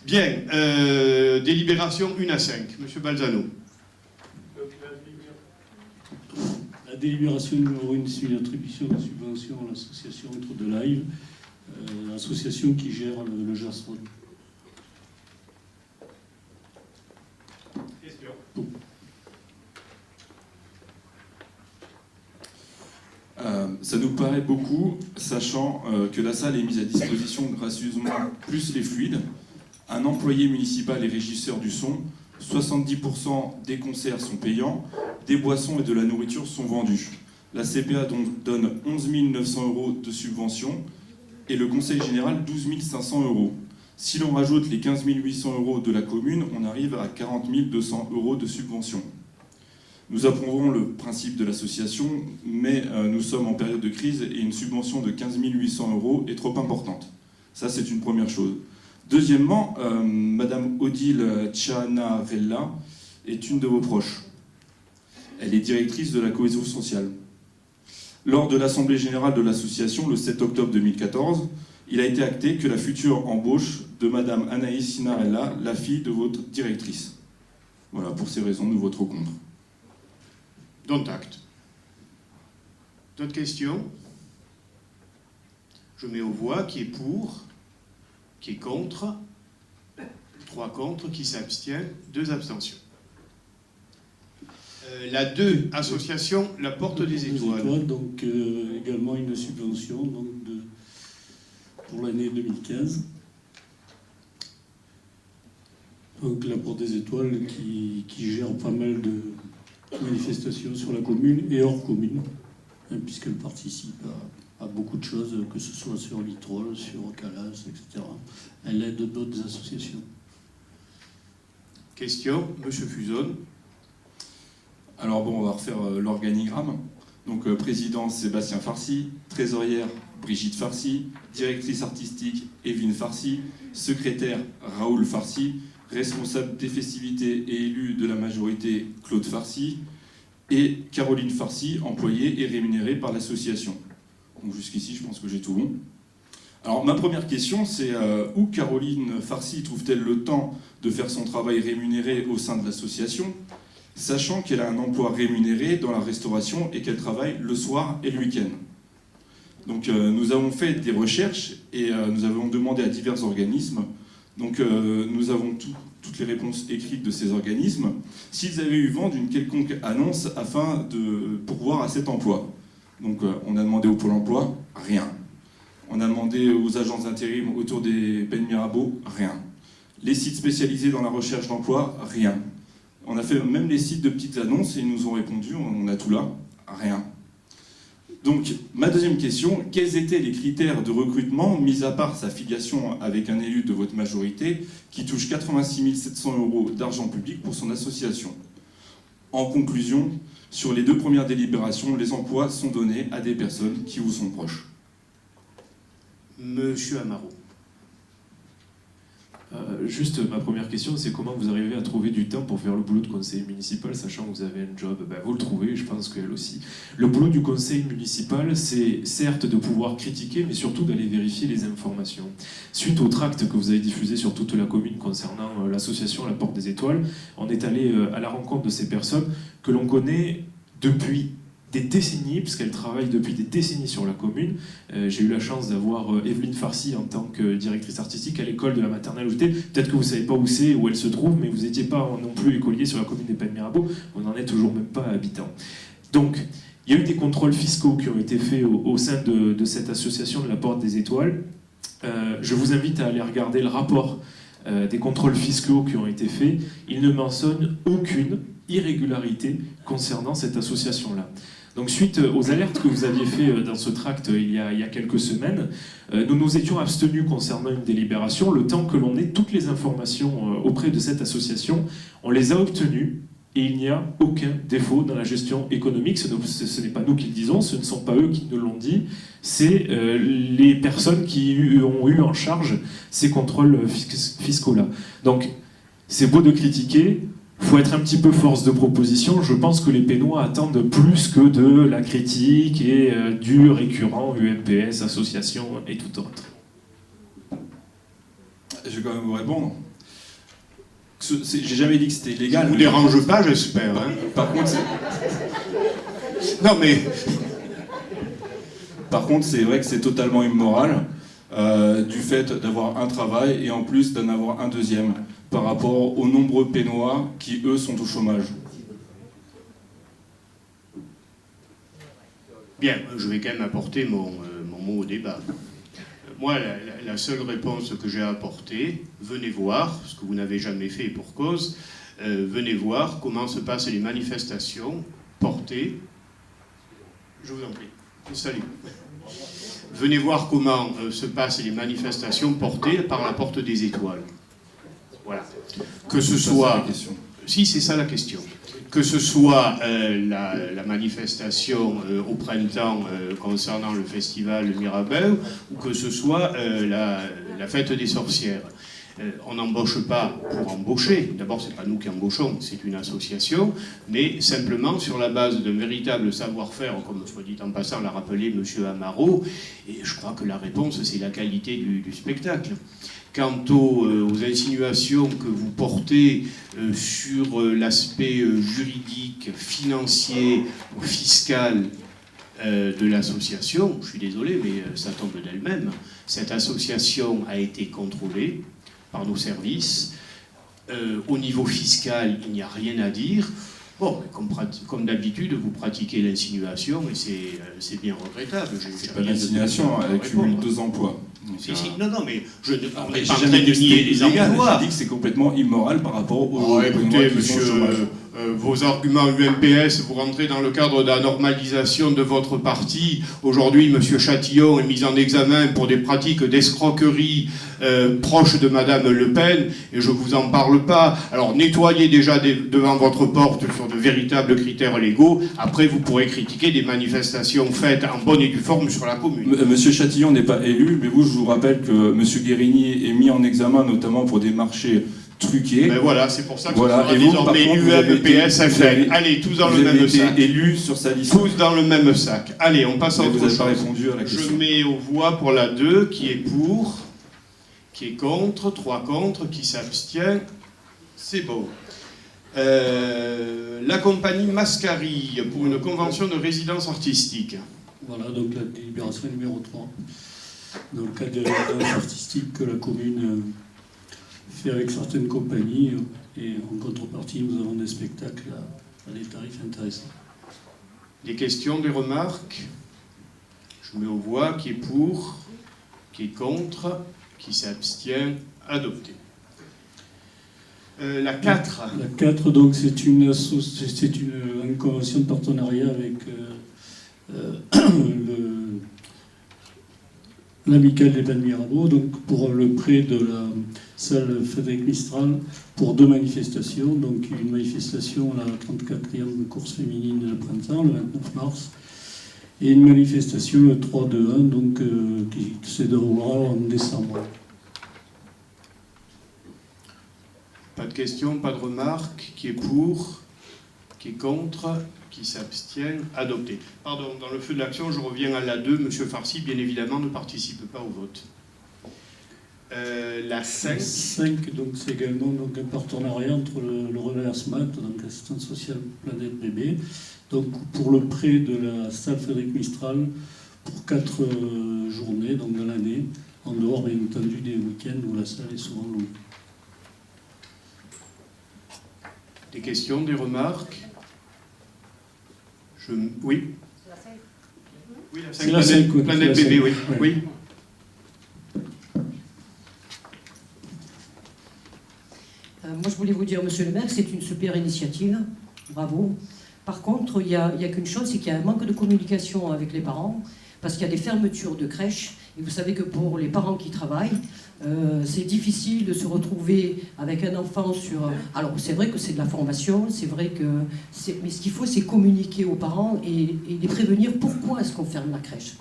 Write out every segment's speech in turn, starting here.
Bien, délibération 1 à 5. Monsieur Balzano. La délibération numéro 1 suit l'attribution de subvention à l'association Entre deux Live, l'association qui gère le Jasron. Question. Ça nous paraît beaucoup, sachant que la salle est mise à disposition gracieusement, plus les fluides, un employé municipal et régisseur du son, 70% des concerts sont payants, des boissons et de la nourriture sont vendus. La CPA donne 11 900 € de subvention et le conseil général 12 500 €. Si l'on rajoute les 15 800 € de la commune, on arrive à 40 200 € de subvention. Nous approuvons le principe de l'association, mais nous sommes en période de crise et une subvention de 15 800 € est trop importante. Ça, c'est une première chose. Deuxièmement, Madame Odile Cianarella est une de vos proches. Elle est directrice de la cohésion sociale. Lors de l'Assemblée générale de l'association, le 7 octobre 2014, il a été acté que la future embauche de Madame Anaïs Cianarella, la fille de votre directrice. Voilà, pour ces raisons, nous voterons contre. Dont acte. D'autres questions? Je mets aux voix qui est pour, qui est contre, 3 contre, qui s'abstient, 2 abstentions. La 2, association La Porte des Étoiles. Donc également une subvention donc, pour l'année 2015. Donc la Porte des Étoiles qui gère pas mal de manifestations sur la commune et hors commune, hein, puisqu'elle participe à beaucoup de choses, que ce soit sur Litrol, sur Calas, etc. Elle aide d'autres associations. Question, Monsieur Fuzon. Alors bon, on va refaire l'organigramme. Donc président Sébastien Farcy, trésorière Brigitte Farcy, directrice artistique Evelyne Farcy, secrétaire Raoul Farcy, responsable des festivités et élu de la majorité Claude Farcy, et Caroline Farcy, employée et rémunérée par l'association. Donc jusqu'ici, je pense que j'ai tout bon. Alors ma première question, c'est où Caroline Farcy trouve-t-elle le temps de faire son travail rémunéré au sein de l'association, sachant qu'elle a un emploi rémunéré dans la restauration et qu'elle travaille le soir et le week-end. Donc nous avons fait des recherches et nous avons demandé à divers organismes. Donc nous avons toutes les réponses écrites de ces organismes, s'ils avaient eu vent d'une quelconque annonce afin de pourvoir à cet emploi. Donc on a demandé au Pôle emploi, rien. On a demandé aux agences d'intérim autour des peines Mirabeau, rien. Les sites spécialisés dans la recherche d'emploi, rien. On a fait même les sites de petites annonces et ils nous ont répondu, on a tout là, rien. Donc, ma deuxième question, quels étaient les critères de recrutement, mis à part sa filiation avec un élu de votre majorité, qui touche 86 700 € d'argent public pour son association? En conclusion, sur les 2 premières délibérations, les emplois sont donnés à des personnes qui vous sont proches. Monsieur Amaro. Juste ma première question, c'est comment vous arrivez à trouver du temps pour faire le boulot de conseiller municipal, sachant que vous avez un job, vous le trouvez, je pense qu'elle aussi. Le boulot du conseil municipal, c'est certes de pouvoir critiquer, mais surtout d'aller vérifier les informations. Suite au tract que vous avez diffusé sur toute la commune concernant l'association La Porte des Étoiles, on est allé à la rencontre de ces personnes que l'on connaît depuis des décennies, puisqu'elle travaille depuis des décennies sur la commune. J'ai eu la chance d'avoir Evelyne Farcy en tant que directrice artistique à l'école de la maternelle où j'étais. Peut-être que vous ne savez pas où c'est, où elle se trouve, mais vous n'étiez pas non plus écolier sur la commune des Pennes Mirabeau, vous n'en êtes toujours même pas habitant. Donc, il y a eu des contrôles fiscaux qui ont été faits au sein de cette association de la Porte des Étoiles. Je vous invite à aller regarder le rapport des contrôles fiscaux qui ont été faits. Il ne mentionne aucune irrégularité concernant cette association-là. Donc suite aux alertes que vous aviez fait dans ce tract il y a quelques semaines, nous nous étions abstenus concernant une délibération, le temps que l'on ait toutes les informations auprès de cette association. On les a obtenues et il n'y a aucun défaut dans la gestion économique. Ce n'est pas nous qui le disons, ce ne sont pas eux qui nous l'ont dit, c'est les personnes qui ont eu en charge ces contrôles fiscaux-là. Donc c'est beau de critiquer, il faut être un petit peu force de proposition. Je pense que les Pénois attendent plus que de la critique et du récurrent UMPS, association et tout autre. Je vais quand même vous répondre. j'ai jamais dit que c'était Ça illégal. ne vous dérange pas, j'espère. Hein. Par contre, Non, mais c'est vrai que c'est totalement immoral du fait d'avoir un travail et en plus d'en avoir un deuxième par rapport aux nombreux Pénois qui, eux, sont au chômage. bien, je vais quand même apporter mon mot au débat. Moi, la seule réponse que j'ai à apporter, venez voir, ce que vous n'avez jamais fait pour cause, venez voir comment se passent les manifestations portées. Je vous en prie. Salut. Venez voir comment se passent les manifestations portées par la Porte des Étoiles. Voilà. Que ce soit... Si, c'est ça la question. Que ce soit la manifestation au printemps concernant le festival Mirabeau, ou que ce soit la fête des sorcières. On n'embauche pas pour embaucher. D'abord, c'est pas nous qui embauchons, c'est une association, mais simplement sur la base d'un véritable savoir-faire, comme soit dit en passant l'a rappelé M. Amaro, et je crois que la réponse, c'est la qualité du spectacle. Quant aux insinuations que vous portez sur l'aspect juridique, financier ou fiscal de l'association, je suis désolé, mais ça tombe d'elle-même. Cette association a été contrôlée par nos services. Au niveau fiscal, il n'y a rien à dire. Bon, comme d'habitude, vous pratiquez l'insinuation et c'est bien regrettable. C'est pas l'insinuation, elle cumule 2 emplois. Donc, si, non, mais je ne j'ai pas en jamais train dit de que nier c'était les illégal, emplois. j'ai dit que c'est complètement immoral par rapport aux Écoutez, qui sont au monsieur, chômage. vos arguments UMPS, vous rentrez dans le cadre de la normalisation de votre parti. Aujourd'hui, monsieur Chatillon est mis en examen pour des pratiques d'escroquerie proches de madame Le Pen, et je vous en parle pas. Alors, nettoyez déjà devant votre porte sur de véritables critères légaux. Après, vous pourrez critiquer des manifestations faites en bonne et due forme sur la commune. Monsieur Chatillon n'est pas élu, mais je vous rappelle que monsieur Guérini est mis en examen notamment pour des marchés truqués. Ben voilà, c'est pour ça que voilà. ce sera Et vous, par désormais contre, vous avez été- UMPS FL. Allez, tous dans vous le avez même été sac. élu sur sa liste. Tous dans le même sac. Allez, on passe à Mais autre vous n'avez pas chose. répondu à la question. Je mets aux voix pour la 2, qui est pour, qui est contre, 3 contre, qui s'abstient. C'est beau. La compagnie Mascari pour une convention de résidence artistique. Voilà, donc la délibération numéro 3. Dans le cadre des résidences artistiques que la commune fait avec certaines compagnies, et en contrepartie, nous avons des spectacles à des tarifs intéressants. Des questions, des remarques? Je mets aux voix qui est pour, qui est contre, qui s'abstient, adopté. La 4. La 4, donc, c'est une convention de partenariat avec l'Amicale des Bains de Mirabeau, donc pour le prêt de la salle Frédéric Mistral pour 2 manifestations. Donc une manifestation, la 34e course féminine de printemps, le 29 mars, et une manifestation le 3-2-1, donc qui se déroulera en décembre. Pas de questions, pas de remarques. Qui est pour, qui est contre, qui s'abstient, adopté. Pardon, dans le feu de l'action, je reviens à la 2. Monsieur Farcy, bien évidemment, ne participe pas au vote. La 5. 5, donc c'est également donc, un partenariat entre le relais SMAT, donc l'assistance sociale Planète Bébé, donc pour le prêt de la salle Frédéric Mistral pour 4 journées donc dans l'année, en dehors bien entendu des week-ends où la salle est souvent louée. Des questions, des remarques? Oui. Oui, la 5. C'est la 5, oui. Planète C'est la Bébé, 5, oui. oui. Oui. Moi, je voulais vous dire, monsieur le maire, que c'est une super initiative. Bravo. Par contre, il y a qu'une chose, c'est qu'il y a un manque de communication avec les parents, parce qu'il y a des fermetures de crèches. Et vous savez que pour les parents qui travaillent, c'est difficile de se retrouver avec un enfant sur... Alors, c'est vrai que c'est de la formation, c'est vrai que... Mais ce qu'il faut, c'est communiquer aux parents et les prévenir pourquoi est-ce qu'on ferme la crèche.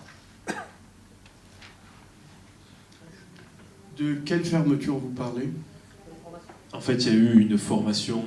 De quelle fermeture vous parlez? En fait, il y a eu une formation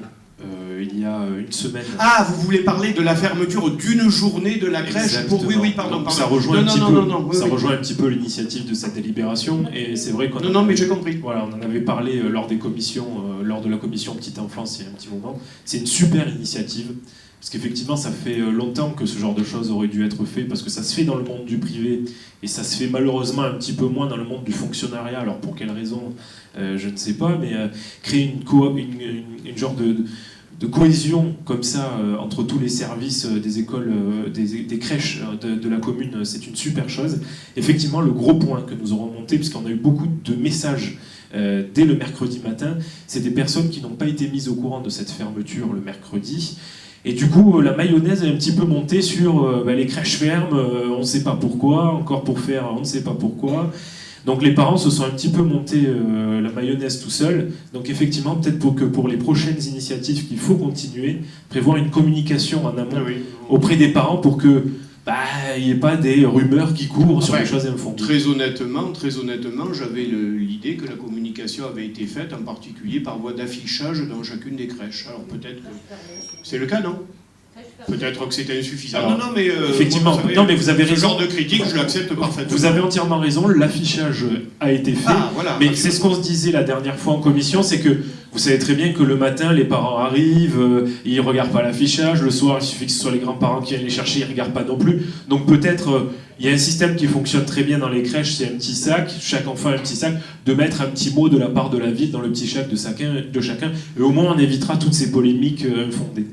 il y a une semaine. Ah, vous voulez parler de la fermeture d'une journée de la crèche pour... Oui, oui, pardon. Donc, ça rejoint un petit peu l'initiative de cette délibération, et c'est vrai qu'on... Non, mais j'ai compris. Voilà, on en avait parlé lors des commissions, lors de la commission petite enfance il y a un petit moment. C'est une super initiative, parce qu'effectivement, ça fait longtemps que ce genre de choses aurait dû être fait, parce que ça se fait dans le monde du privé, et ça se fait malheureusement un petit peu moins dans le monde du fonctionnariat. Alors pour quelle raison, je ne sais pas, mais créer une genre de cohésion comme ça entre tous les services des écoles, des crèches de la commune, c'est une super chose. Effectivement, le gros point que nous aurons monté, puisqu'on a eu beaucoup de messages dès le mercredi matin, c'est des personnes qui n'ont pas été mises au courant de cette fermeture le mercredi. Et du coup, la mayonnaise est un petit peu montée sur les crèches ferment, on ne sait pas pourquoi, encore pour faire, on ne sait pas pourquoi. Donc les parents se sont un petit peu montés la mayonnaise tout seuls. Donc effectivement, peut-être pour les prochaines initiatives qu'il faut continuer, prévoir une communication en amont auprès des parents pour que il n'y ait pas des rumeurs qui courent sur des choses infondées. Très honnêtement, j'avais l'idée que la communication avait été faite en particulier par voie d'affichage dans chacune des crèches. Alors peut-être que c'est le cas, non ? Peut-être que c'était insuffisant. Alors, non, mais effectivement, mais vous avez raison. Ce genre de critique, je l'accepte parfaitement. Vous avez entièrement raison. L'affichage a été fait, mais c'est ce qu'on se disait la dernière fois en commission, c'est que vous savez très bien que le matin, les parents arrivent, ils regardent pas l'affichage. Le soir, il suffit que ce soit les grands-parents qui viennent les chercher, ils regardent pas non plus. Donc peut-être, il y a un système qui fonctionne très bien dans les crèches, c'est un petit sac, chaque enfant a un petit sac, de mettre un petit mot de la part de la ville dans le petit sac de chacun, et au moins on évitera toutes ces polémiques infondées.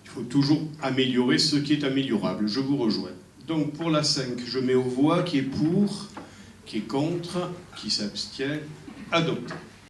Il faut toujours améliorer ce qui est améliorable. Je vous rejoins. Donc pour la 5, je mets aux voix qui est pour, qui est contre, qui s'abstient. Adopté.